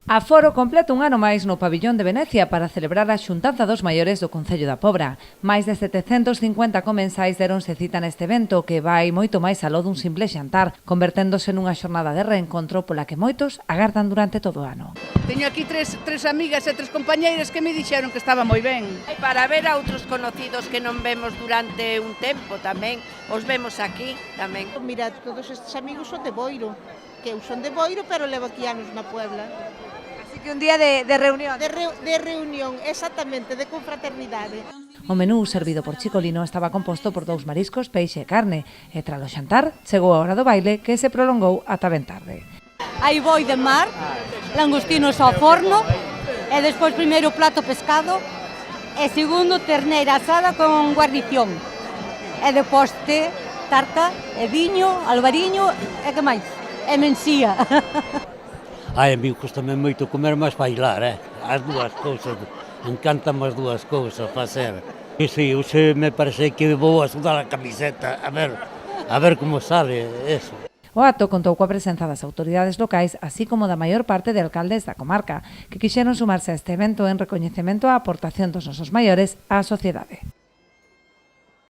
Aforo completo un ano máis no pabillón de Venecia para celebrar a xuntanza dos maiores do Concello da Pobra. Máis de 750 comensais deronse cita neste evento que vai moito máis aló dun simple xantar, converténdose nunha xornada de reencontro pola que moitos agardan durante todo o ano. Teño aquí tres amigas e tres compañeiras que me dixeron que estaba moi ben. Para ver a outros conocidos que non vemos durante un tempo tamén, os vemos aquí tamén. Mira, todos estes amigos son de Boiro, que eu son de Boiro, pero levo aquí anos na Puebla. Así que un día de reunión. De reunión, exactamente, de confraternidade. O menú servido por Chicolino estaba composto por 2 mariscos, peixe e carne, e tras o xantar chegou a hora do baile que se prolongou ata ben tarde. Hai boi de mar, langostinos ao forno, e despois primeiro plato pescado, e segundo terneira asada con guarnición. E de poste, tarta, e viño, albariño, e que máis? E mencía. Ai, a mí costame moito comer, mas bailar, as dúas cousas, encantan as dúas cousas facer. E si, hoxe me parece que vou a sudar a camiseta, a ver como sale eso. O acto contou coa presenza das autoridades locais, así como da maior parte de alcaldes da comarca, que quixeron sumarse a este evento en recoñecemento á aportación dos nosos maiores á sociedade.